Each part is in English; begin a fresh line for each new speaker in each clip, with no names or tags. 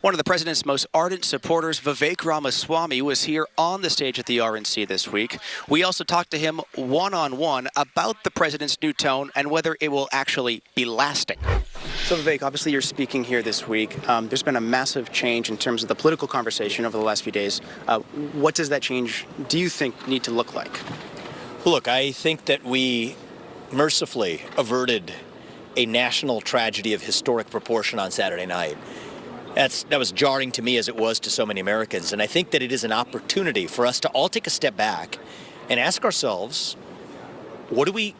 One of the president's most ardent supporters, Vivek Ramaswamy, was here on the stage at the RNC this week. We also talked to him one-on-one about the president's new tone and whether it will actually be lasting. So Vivek, obviously you're speaking here this week. There's been a massive change in terms of the political conversation over the last few days. What does that change, do you think, need to look like?
Look, I think that we mercifully averted a national tragedy of historic proportion on Saturday night. That was jarring to me as it was to so many Americans. And I think that it is an opportunity for us to all take a step back and ask ourselves, what do we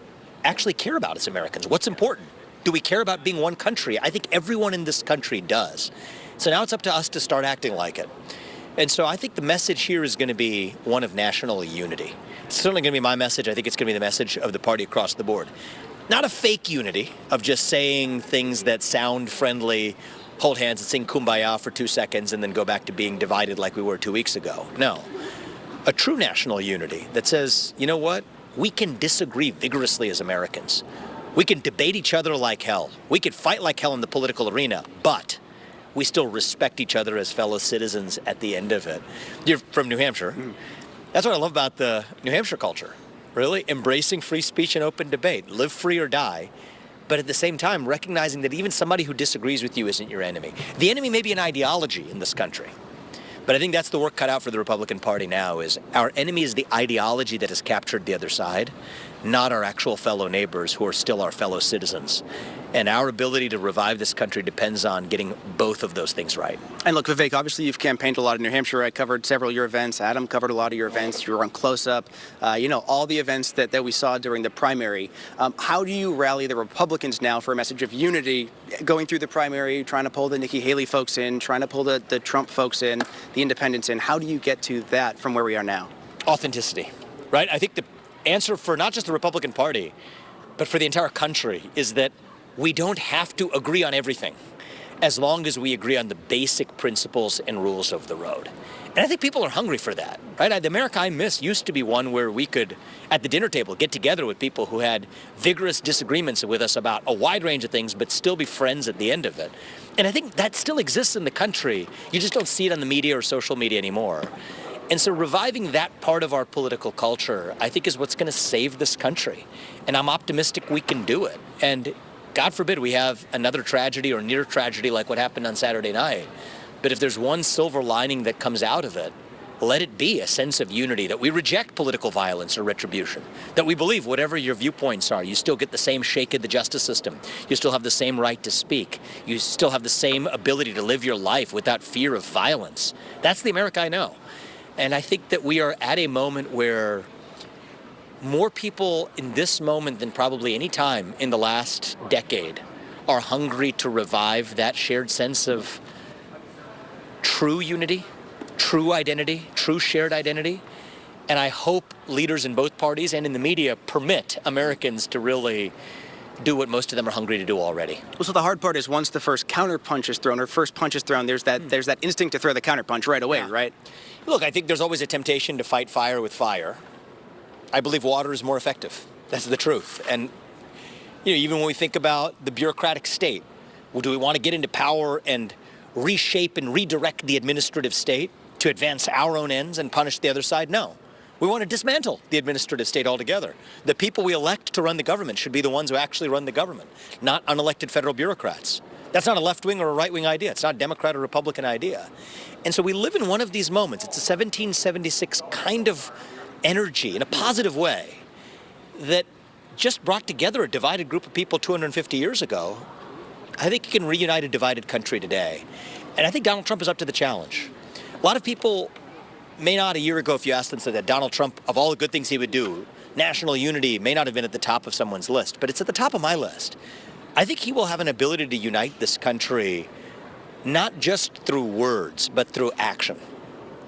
actually care about as Americans? What's important? Do we care about being one country? I think everyone in this country does. So now it's up to us to start acting like it. And so I think the message here is going to be one of national unity. It's certainly going to be my message. I think it's going to be the message of the party across the board. Not a fake unity of just saying things that sound friendly, hold hands and sing Kumbaya for 2 seconds and then go back to being divided like we were 2 weeks ago. No. A true national unity that says, you know what? We can disagree vigorously as Americans. We can debate each other like hell. We could fight like hell in the political arena, but we still respect each other as fellow citizens at the end of it. You're from New Hampshire. That's what I love about the New Hampshire culture, really. Embracing free speech and open debate. Live free or die. But at the same time, recognizing that even somebody who disagrees with you isn't your enemy. The enemy may be an ideology in this country. But I think that's the work cut out for the Republican Party now, is our enemy is the ideology that has captured the other side, not our actual fellow neighbors who are still our fellow citizens. And our ability to revive this country depends on getting both of those things right.
And look, Vivek, obviously you've campaigned a lot in New Hampshire. I covered several of your events. Adam covered a lot of your events. You were on Close Up. All the events that we saw during the primary. How do you rally the Republicans now for a message of unity going through the primary, trying to pull the Nikki Haley folks in, trying to pull the Trump folks in, the independents in? How do you get to that from where we are now?
Authenticity, right? I think the answer for not just the Republican Party, but for the entire country is that we don't have to agree on everything as long as we agree on the basic principles and rules of the road. And I think people are hungry for that, right? The America I miss used to be one where we could, at the dinner table, get together with people who had vigorous disagreements with us about a wide range of things, but still be friends at the end of it. And I think that still exists in the country. You just don't see it on the media or social media anymore. And so reviving that part of our political culture, I think, is what's going to save this country. And I'm optimistic we can do it. And God forbid we have another tragedy or near tragedy like what happened on Saturday night. But if there's one silver lining that comes out of it, let it be a sense of unity, that we reject political violence or retribution, that we believe whatever your viewpoints are, you still get the same shake at the justice system. You still have the same right to speak. You still have the same ability to live your life without fear of violence. That's the America I know. And I think that we are at a moment where more people in this moment than probably any time in the last decade are hungry to revive that shared sense of true unity, true identity, true shared identity. And I hope leaders in both parties and in the media permit Americans to really do what most of them are hungry to do already.
Well, so the hard part is once the first counterpunch is thrown or first punch is thrown, there's that instinct to throw the counterpunch right away, right?
Look, I think there's always a temptation to fight fire with fire. I believe water is more effective. That's the truth. And even when we think about the bureaucratic state, well, do we want to get into power and reshape and redirect the administrative state to advance our own ends and punish the other side? No. We want to dismantle the administrative state altogether. The people we elect to run the government should be the ones who actually run the government, not unelected federal bureaucrats. That's not a left-wing or a right-wing idea. It's not a Democrat or Republican idea. And so we live in one of these moments. It's a 1776 kind of energy in a positive way that just brought together a divided group of people 250 years ago. I think it can reunite a divided country today. And I think Donald Trump is up to the challenge. A lot of people may not a year ago, if you asked them, said that Donald Trump, of all the good things he would do, national unity may not have been at the top of someone's list, but it's at the top of my list. I think he will have an ability to unite this country, not just through words, but through action.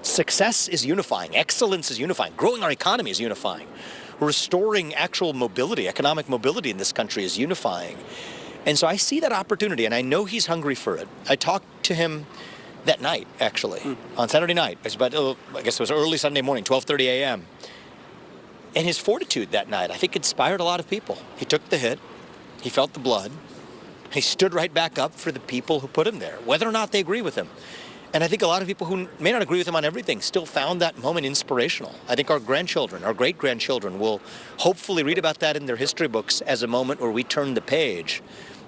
Success is unifying. Excellence is unifying. Growing our economy is unifying. Restoring actual mobility, economic mobility in this country is unifying. And so I see that opportunity, and I know he's hungry for it. I talked to him that night, actually, on Saturday night. It was about, I guess it was early Sunday morning, 12:30 a.m. And his fortitude that night, I think, inspired a lot of people. He took the hit. He felt the blood. He stood right back up for the people who put him there, whether or not they agree with him. And I think a lot of people who may not agree with him on everything still found that moment inspirational. I think our grandchildren, our great-grandchildren will hopefully read about that in their history books as a moment where we turned the page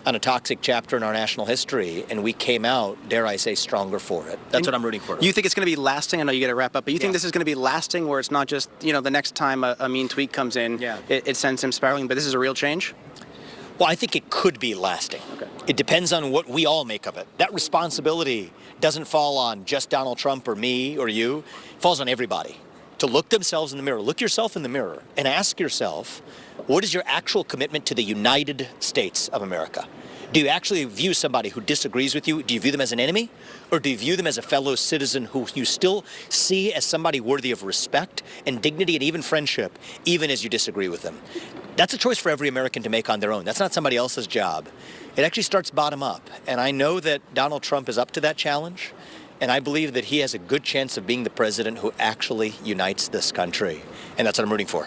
on a toxic chapter in our national history, and we came out, dare I say, stronger for it. That's what I'm rooting for.
You think it's going to be lasting? I know you got to wrap up, but you think this is going to be lasting, where it's not just, the next time a mean tweet comes in, it sends him spiraling, but this is a real change?
Well, I think it could be lasting.
Okay.
It depends on what we all make of it. That responsibility doesn't fall on just Donald Trump or me or you. It falls on everybody to look themselves in the mirror. Look yourself in the mirror and ask yourself, what is your actual commitment to the United States of America? Do you actually view somebody who disagrees with you, do you view them as an enemy? Or do you view them as a fellow citizen who you still see as somebody worthy of respect and dignity and even friendship, even as you disagree with them? That's a choice for every American to make on their own. That's not somebody else's job. It actually starts bottom up. And I know that Donald Trump is up to that challenge. And I believe that he has a good chance of being the president who actually unites this country. And that's what I'm rooting for.